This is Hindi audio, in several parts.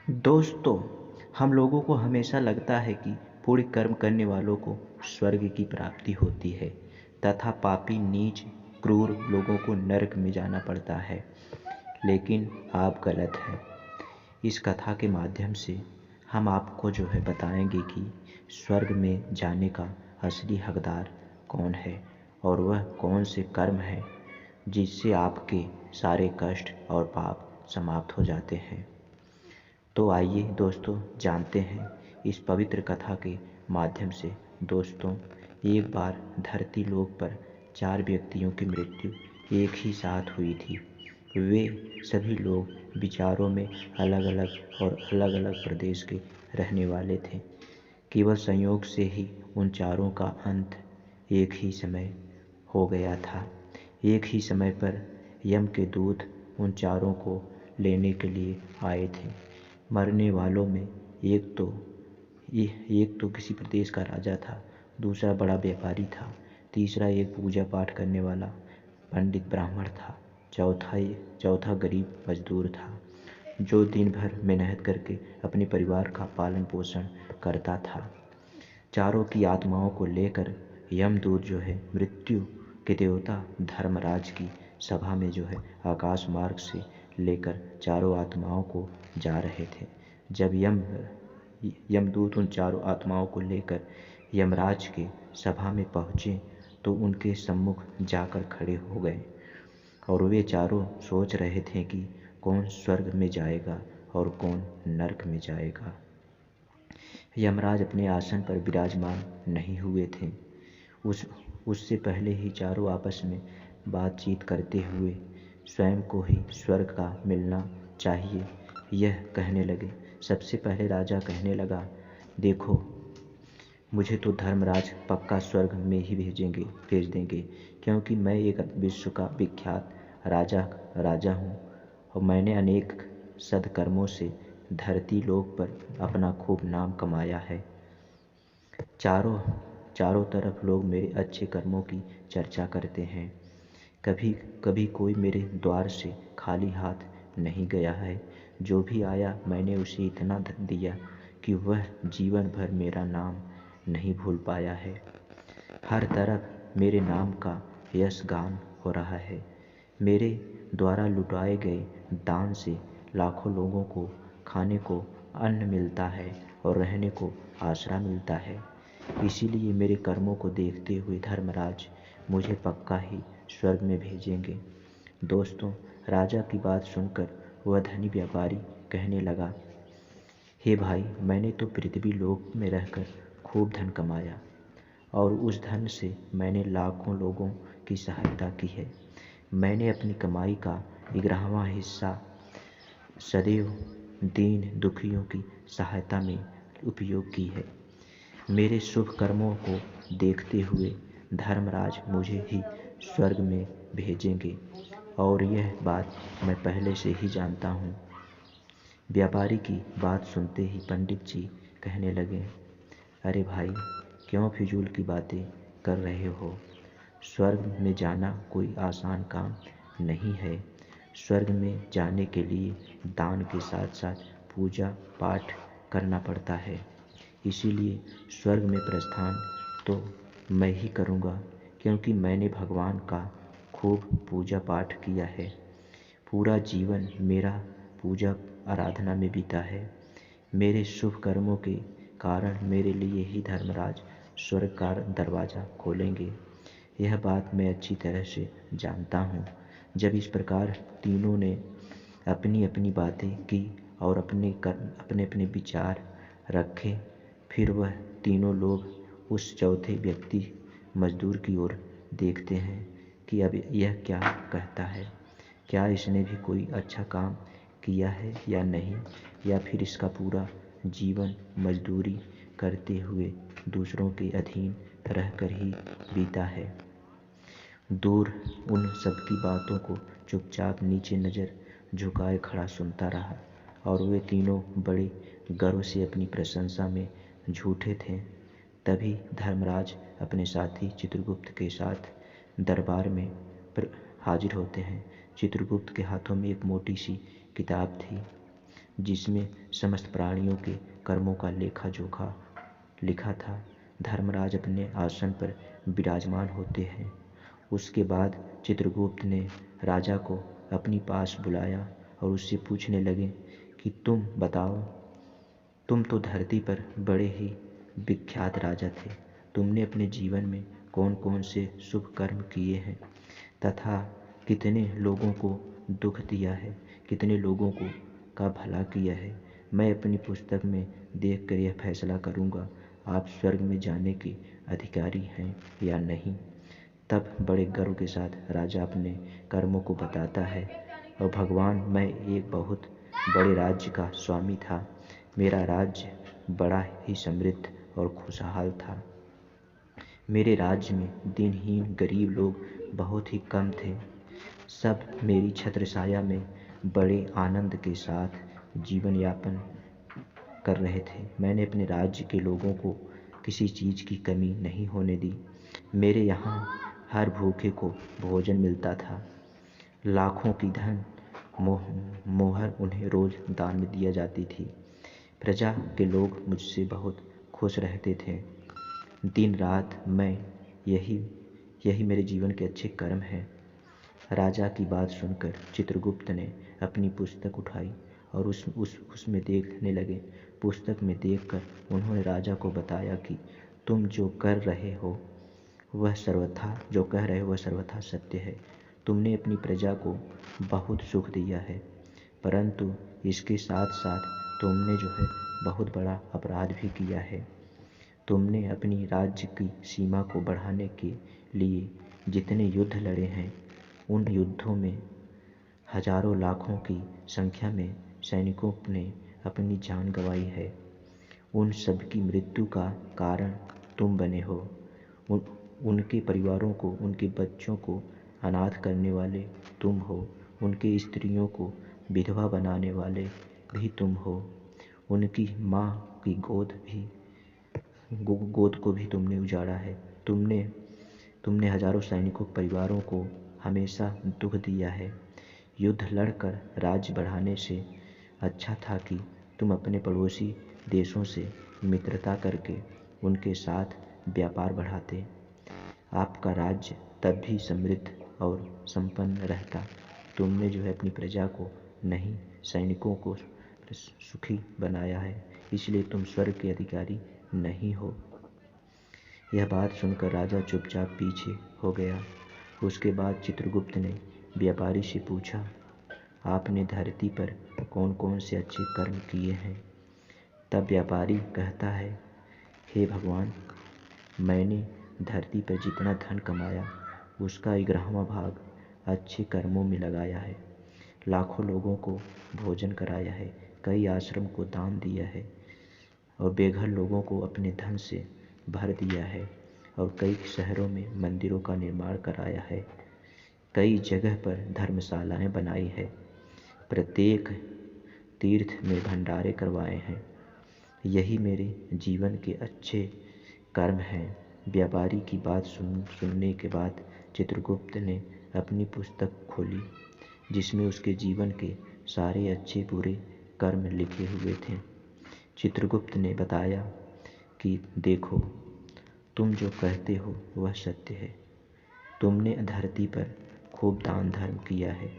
दोस्तों, हम लोगों को हमेशा लगता है कि पुण्य कर्म करने वालों को स्वर्ग की प्राप्ति होती है तथा पापी, नीच, क्रूर लोगों को नरक में जाना पड़ता है। लेकिन आप गलत हैं। इस कथा के माध्यम से हम आपको बताएंगे कि स्वर्ग में जाने का असली हकदार कौन है और वह कौन से कर्म हैं जिससे आपके सारे कष्ट और पाप समाप्त हो जाते हैं। तो आइए दोस्तों, जानते हैं इस पवित्र कथा के माध्यम से। दोस्तों, एक बार धरती लोक पर 4 व्यक्तियों की मृत्यु एक ही साथ हुई थी। वे सभी लोग विचारों में अलग अलग और अलग अलग प्रदेश के रहने वाले थे। केवल संयोग से ही उन चारों का अंत एक ही समय हो गया था। एक ही समय पर यम के दूत उन चारों को लेने के लिए आए थे। मरने वालों में एक तो किसी प्रदेश का राजा था, दूसरा बड़ा व्यापारी था, तीसरा एक पूजा पाठ करने वाला पंडित ब्राह्मण था, चौथा गरीब मजदूर था जो दिन भर मेहनत करके अपने परिवार का पालन पोषण करता था। चारों की आत्माओं को लेकर यमदूत मृत्यु के देवता धर्मराज की सभा में आकाश मार्ग से लेकर चारों आत्माओं को जा रहे थे। जब यमदूत उन चारों आत्माओं को लेकर यमराज के सभा में पहुँचे तो उनके सम्मुख जाकर खड़े हो गए और वे चारों सोच रहे थे कि कौन स्वर्ग में जाएगा और कौन नरक में जाएगा। यमराज अपने आसन पर विराजमान नहीं हुए थे। उससे पहले ही चारों आपस में बातचीत करते हुए स्वयं को ही स्वर्ग का मिलना चाहिए यह कहने लगे। सबसे पहले राजा कहने लगा, देखो, मुझे तो धर्मराज पक्का स्वर्ग में ही भेज देंगे, क्योंकि मैं एक विश्व का विख्यात राजा हूँ और मैंने अनेक सद्कर्मों से धरती लोक पर अपना खूब नाम कमाया है। चारों तरफ लोग मेरे अच्छे कर्मों की चर्चा करते हैं। कभी कभी कोई मेरे द्वार से खाली हाथ नहीं गया है। जो भी आया मैंने उसे इतना धन दिया कि वह जीवन भर मेरा नाम नहीं भूल पाया है। हर तरफ मेरे नाम का यश गान हो रहा है। मेरे द्वारा लुटाए गए दान से लाखों लोगों को खाने को अन्न मिलता है और रहने को आसरा मिलता है। इसीलिए मेरे कर्मों को देखते हुए धर्मराज मुझे पक्का ही स्वर्ग में भेजेंगे। दोस्तों, राजा की बात सुनकर वह धनी व्यापारी कहने लगा, हे भाई, मैंने तो पृथ्वी लोक में रहकर खूब धन कमाया और उस धन से मैंने लाखों लोगों की सहायता की है। मैंने अपनी कमाई का 11वां हिस्सा सदैव दीन दुखियों की सहायता में उपयोग की है। मेरे शुभ कर्मों को देखते हुए धर्मराज मुझे ही स्वर्ग में भेजेंगे और यह बात मैं पहले से ही जानता हूँ। व्यापारी की बात सुनते ही पंडित जी कहने लगे, अरे भाई, क्यों फिजूल की बातें कर रहे हो? स्वर्ग में जाना कोई आसान काम नहीं है। स्वर्ग में जाने के लिए दान के साथ साथ पूजा पाठ करना पड़ता है। इसीलिए स्वर्ग में प्रस्थान तो मैं ही करूँगा, क्योंकि मैंने भगवान का खूब पूजा पाठ किया है। पूरा जीवन मेरा पूजा आराधना में बीता है। मेरे शुभ कर्मों के कारण मेरे लिए ही धर्मराज स्वर्ग का दरवाज़ा खोलेंगे। यह बात मैं अच्छी तरह से जानता हूँ। जब इस प्रकार तीनों ने अपनी अपनी बातें की और अपने अपने विचार रखे, फिर वह तीनों लोग उस चौथे व्यक्ति मजदूर की ओर देखते हैं कि अब यह क्या कहता है। क्या इसने भी कोई अच्छा काम किया है या नहीं, या फिर इसका पूरा जीवन मजदूरी करते हुए दूसरों के अधीन रहकर ही बीता है। दूर उन सबकी बातों को चुपचाप नीचे नज़र झुकाए खड़ा सुनता रहा और वे तीनों बड़े गर्व से अपनी प्रशंसा में झूठे थे। तभी धर्मराज अपने साथी चित्रगुप्त के साथ दरबार में हाजिर होते हैं। चित्रगुप्त के हाथों में एक मोटी सी किताब थी। जिसमें समस्त प्राणियों के कर्मों का लेखा जोखा लिखा था। धर्मराज अपने आसन पर विराजमान होते हैं। उसके बाद चित्रगुप्त ने राजा को अपनी पास बुलाया और उससे पूछने लगे कि तुम बताओ, तुम तो धरती पर बड़े ही विख्यात राजा थे। तुमने अपने जीवन में कौन कौन से शुभ कर्म किए हैं तथा कितने लोगों को दुख दिया है, कितने लोगों को का भला किया है। मैं अपनी पुस्तक में देखकर यह फैसला करूँगा आप स्वर्ग में जाने के अधिकारी हैं या नहीं। तब बड़े गर्व के साथ राजा अपने कर्मों को बताता है। और भगवान, मैं एक बहुत बड़े राज्य का स्वामी था। मेरा राज्य बड़ा ही समृद्ध और खुशहाल था। मेरे राज्य में दिनहीन गरीब लोग बहुत ही कम थे। सब मेरी छत्रछाया में बड़े आनंद के साथ जीवन यापन कर रहे थे। मैंने अपने राज्य के लोगों को किसी चीज़ की कमी नहीं होने दी। मेरे यहाँ हर भूखे को भोजन मिलता था। लाखों की धन मोहर उन्हें रोज दान में दिया जाती थी। प्रजा के लोग मुझसे बहुत खुश रहते थे। दिन रात मैं यही मेरे जीवन के अच्छे कर्म हैं। राजा की बात सुनकर चित्रगुप्त ने अपनी पुस्तक उठाई और उसमें देखने लगे। पुस्तक में देखकर उन्होंने राजा को बताया कि तुम जो कह रहे हो वह सर्वथा सत्य है। तुमने अपनी प्रजा को बहुत सुख दिया है, परंतु इसके साथ साथ तुमने जो है बहुत बड़ा अपराध भी किया है। तुमने अपनी राज्य की सीमा को बढ़ाने के लिए जितने युद्ध लड़े हैं, उन युद्धों में हजारों लाखों की संख्या में सैनिकों ने अपनी जान गंवाई है। उन सब की मृत्यु का कारण तुम बने हो। उनके परिवारों को, उनके बच्चों को अनाथ करने वाले तुम हो। उनकी स्त्रियों को विधवा बनाने वाले भी तुम हो। उनकी माँ की गोद को भी तुमने उजाड़ा है। तुमने हजारों सैनिकों परिवारों को हमेशा दुख दिया है। युद्ध लड़कर राज्य बढ़ाने से अच्छा था कि तुम अपने पड़ोसी देशों से मित्रता करके उनके साथ व्यापार बढ़ाते। आपका राज्य तब भी समृद्ध और संपन्न रहता। तुमने जो है अपनी प्रजा को नहीं, सैनिकों को सुखी बनाया है, इसलिए तुम स्वर्ग के अधिकारी नहीं हो। यह बात सुनकर राजा चुपचाप पीछे हो गया। उसके बाद चित्रगुप्त ने व्यापारी से पूछा, आपने धरती पर कौन कौन से अच्छे कर्म किए हैं? तब व्यापारी कहता है, हे भगवान, मैंने धरती पर जितना धन कमाया उसका 11वां भाग अच्छे कर्मों में लगाया है। लाखों लोगों को भोजन कराया है, कई आश्रम को दान दिया है और बेघर लोगों को अपने धन से भर दिया है और कई शहरों में मंदिरों का निर्माण कराया है। कई जगह पर धर्मशालाएं बनाई है। प्रत्येक तीर्थ में भंडारे करवाए हैं। यही मेरे जीवन के अच्छे कर्म हैं। व्यापारी की बात सुनने के बाद चित्रगुप्त ने अपनी पुस्तक खोली, जिसमें उसके जीवन के सारे अच्छे बुरे कर्म लिखे हुए थे। चित्रगुप्त ने बताया कि देखो, तुम जो कहते हो वह सत्य है। तुमने धरती पर खूब दान धर्म किया है,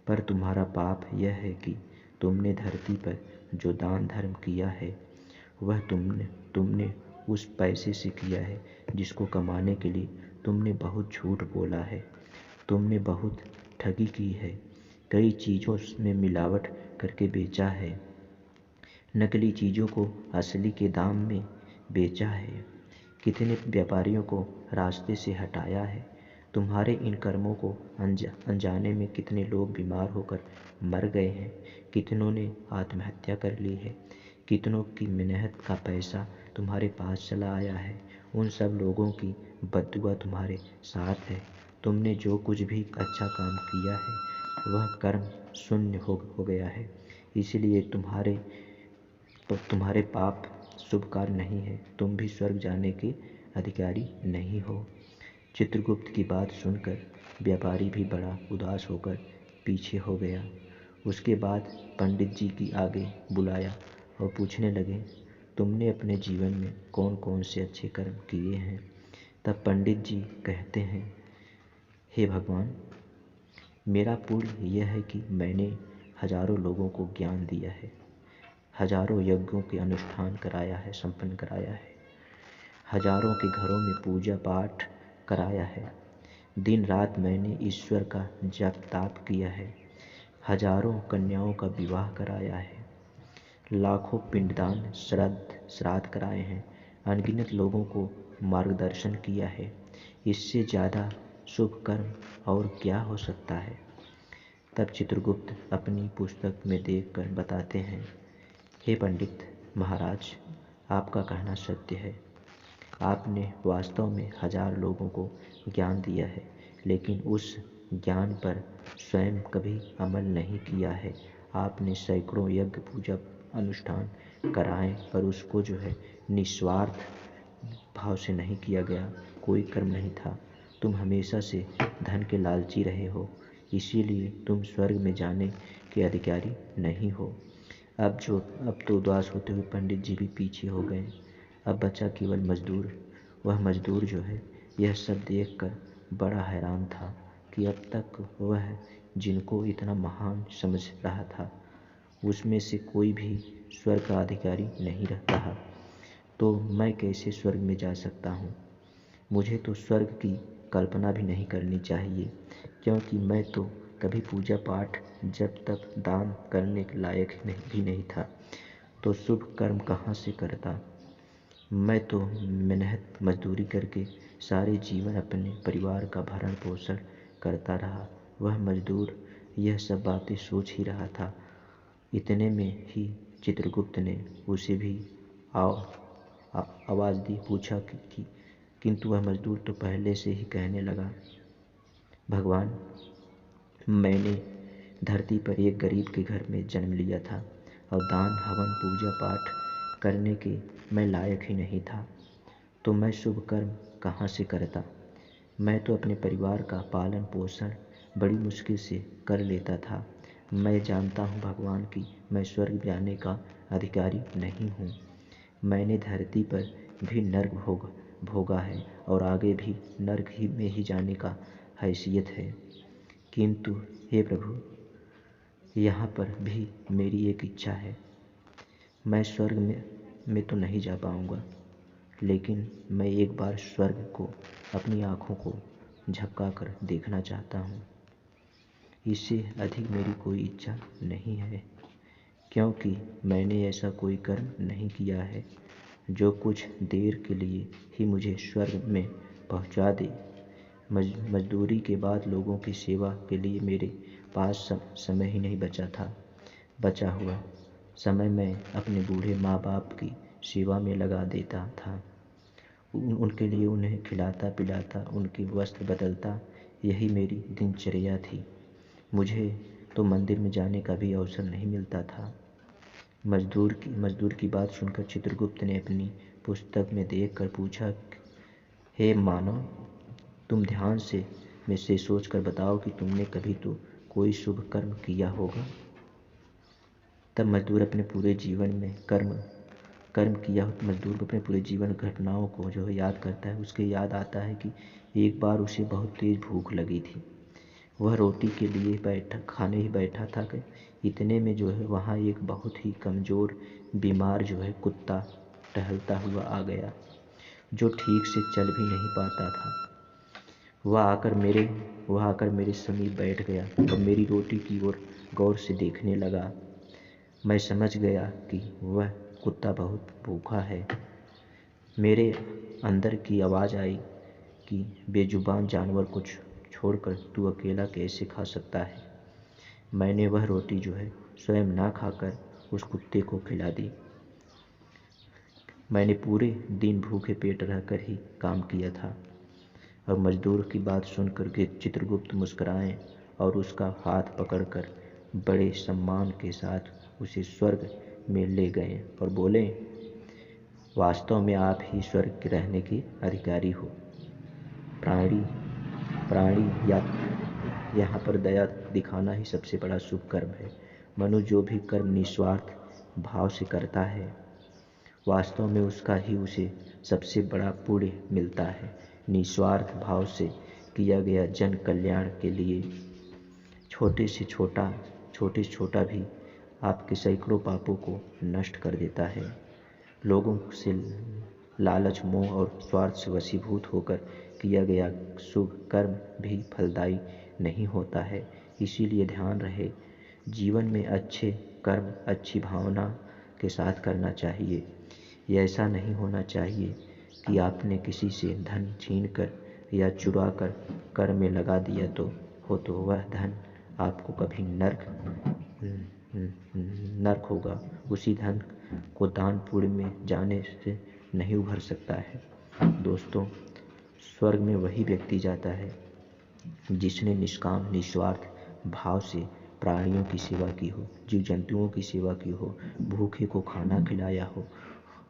पर तुम्हारा पाप यह है कि तुमने धरती पर जो दान धर्म किया है वह तुमने उस पैसे से किया है जिसको कमाने के लिए तुमने बहुत झूठ बोला है। तुमने बहुत ठगी की है, कई चीज़ों में मिलावट करके बेचा है, नकली चीज़ों को असली के दाम में बेचा है, कितने व्यापारियों को रास्ते से हटाया है। तुम्हारे इन कर्मों को अनजाने में कितने लोग बीमार होकर मर गए हैं, कितनों ने आत्महत्या कर ली है, कितनों की मेहनत का पैसा तुम्हारे पास चला आया है। उन सब लोगों की बद्दुआ तुम्हारे साथ है। तुमने जो कुछ भी अच्छा काम किया है वह कर्म शून्य हो गया है, इसलिए तुम्हारे पाप शुभ कार्य नहीं है। तुम भी स्वर्ग जाने के अधिकारी नहीं हो। चित्रगुप्त की बात सुनकर व्यापारी भी बड़ा उदास होकर पीछे हो गया। उसके बाद पंडित जी की आगे बुलाया और पूछने लगे, तुमने अपने जीवन में कौन कौन से अच्छे कर्म किए हैं। तब पंडित जी कहते हैं, हे भगवान, मेरा पुण्य यह है कि मैंने हजारों लोगों को ज्ञान दिया है, हजारों यज्ञों के अनुष्ठान कराया है, संपन्न कराया है, हजारों के घरों में पूजा पाठ कराया है, दिन रात मैंने ईश्वर का जप ताप किया है, हजारों कन्याओं का विवाह कराया है, लाखों पिंडदान श्राद्ध कराए हैं, अनगिनत लोगों को मार्गदर्शन किया है। इससे ज़्यादा शुभ कर्म और क्या हो सकता है। तब चित्रगुप्त अपनी पुस्तक में देखकर बताते हैं, हे पंडित महाराज, आपका कहना सत्य है। आपने वास्तव में हजार लोगों को ज्ञान दिया है, लेकिन उस ज्ञान पर स्वयं कभी अमल नहीं किया है। आपने सैकड़ों यज्ञ पूजा अनुष्ठान कराए, पर उसको जो है निस्वार्थ भाव से नहीं किया गया, कोई कर्म नहीं था। तुम हमेशा से धन के लालची रहे हो, इसीलिए तुम स्वर्ग में जाने के अधिकारी नहीं हो। अब तो उदास होते हुए पंडित जी भी पीछे हो गए। अब बचा केवल मजदूर। वह मजदूर जो है यह सब देखकर बड़ा हैरान था कि अब तक वह जिनको इतना महान समझ रहा था, उसमें से कोई भी स्वर्ग का अधिकारी नहीं रहा। तो मैं कैसे स्वर्ग में जा सकता हूँ। मुझे तो स्वर्ग की कल्पना भी नहीं करनी चाहिए, क्योंकि मैं तो कभी पूजा पाठ जब तक दान करने के लायक भी नहीं था, तो शुभ कर्म कहाँ से करता। मैं तो मेहनत मजदूरी करके सारे जीवन अपने परिवार का भरण पोषण करता रहा। वह मजदूर यह सब बातें सोच ही रहा था। इतने में ही चित्रगुप्त ने उसे भी आवाज़ दी, पूछा कि किंतु वह मजदूर तो पहले से ही कहने लगा, भगवान, मैंने धरती पर एक गरीब के घर में जन्म लिया था और दान हवन पूजा पाठ करने के मैं लायक ही नहीं था, तो मैं शुभ कर्म कहाँ से करता। मैं तो अपने परिवार का पालन पोषण बड़ी मुश्किल से कर लेता था। मैं जानता हूँ भगवान कि मैं स्वर्ग जाने का अधिकारी नहीं हूँ। मैंने धरती पर भी नर्क भोगा है और आगे भी नर्क ही में ही जाने का हैसियत है। किंतु हे प्रभु, यहाँ पर भी मेरी एक इच्छा है। मैं स्वर्ग में तो नहीं जा पाऊँगा, लेकिन मैं एक बार स्वर्ग को अपनी आँखों को झपका कर देखना चाहता हूँ। इससे अधिक मेरी कोई इच्छा नहीं है, क्योंकि मैंने ऐसा कोई कर्म नहीं किया है जो कुछ देर के लिए ही मुझे स्वर्ग में पहुँचा दे। मजदूरी के बाद लोगों की सेवा के लिए मेरे पास समय ही नहीं बचा था। बचा हुआ समय मैं अपने बूढ़े माँ बाप की सेवा में लगा देता था। उनके लिए उन्हें खिलाता पिलाता, उनके वस्त्र बदलता, यही मेरी दिनचर्या थी। मुझे तो मंदिर में जाने का भी अवसर नहीं मिलता था। मजदूर की बात सुनकर चित्रगुप्त ने अपनी पुस्तक में देखकर पूछा, हे मानव, तुम ध्यान से में से सोच कर बताओ कि तुमने कभी तो कोई शुभ कर्म किया होगा। तब मजदूर अपने पूरे जीवन में कर्म किया मजदूर अपने पूरे जीवन घटनाओं को जो है याद करता है। उसके याद आता है कि एक बार उसे बहुत तेज भूख लगी थी। वह रोटी के लिए खाने ही बैठा था कि इतने में जो है वहाँ एक बहुत ही कमज़ोर बीमार जो है कुत्ता टहलता हुआ आ गया, जो ठीक से चल भी नहीं पाता था। वह आकर मेरे समीप बैठ गया और मेरी रोटी की ओर गौर से देखने लगा। मैं समझ गया कि वह कुत्ता बहुत भूखा है। मेरे अंदर की आवाज़ आई कि बेजुबान जानवर को छोड़कर तू अकेला कैसे खा सकता है। मैंने वह रोटी जो है स्वयं ना खाकर उस कुत्ते को खिला दी। मैंने पूरे दिन भूखे पेट रहकर ही काम किया था। और मजदूर की बात सुनकर के चित्रगुप्त मुस्कुराए और उसका हाथ पकड़कर बड़े सम्मान के साथ उसे स्वर्ग में ले गए और बोले, वास्तव में आप ही स्वर्ग के रहने के अधिकारी हो। प्राणी या यहाँ पर दया दिखाना ही सबसे बड़ा शुभ कर्म है। मनु जो भी कर्म निस्वार्थ भाव से करता है, वास्तव में उसका ही उसे सबसे बड़ा पुण्य मिलता है। निस्वार्थ भाव से किया गया जन कल्याण के लिए छोटे से छोटा भी आपके सैकड़ों पापों को नष्ट कर देता है। लोगों से लालच, मोह और स्वार्थ से वशीभूत होकर किया गया शुभ कर्म भी फलदायी नहीं होता है। इसीलिए ध्यान रहे, जीवन में अच्छे कर्म अच्छी भावना के साथ करना चाहिए। ये ऐसा नहीं होना चाहिए कि आपने किसी से धन छीन कर या चुरा कर कर्म में लगा दिया तो वह धन आपको कभी नर्क होगा। उसी धन को दान पुण्य में जाने से नहीं उभर सकता है। दोस्तों, स्वर्ग में वही व्यक्ति जाता है जिसने निष्काम निस्वार्थ भाव से प्राणियों की सेवा की हो, जीव जंतुओं की सेवा की हो, भूखे को खाना खिलाया हो,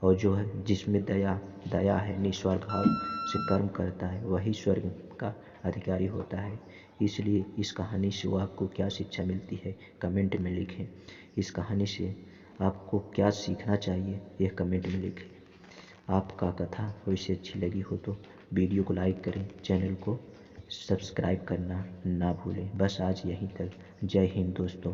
और जो है जिसमें दया है, निस्वार्थ भाव से कर्म करता है, वही स्वर्ग का अधिकारी होता है। इसलिए इस कहानी से आपको क्या शिक्षा मिलती है, कमेंट में लिखें। इस कहानी से आपको क्या सीखना चाहिए, यह कमेंट में लिखें। आपका कथा वैसे अच्छी लगी हो तो वीडियो को लाइक करें, चैनल को सब्सक्राइब करना ना भूलें। बस आज यहीं तक। जय हिंद दोस्तों।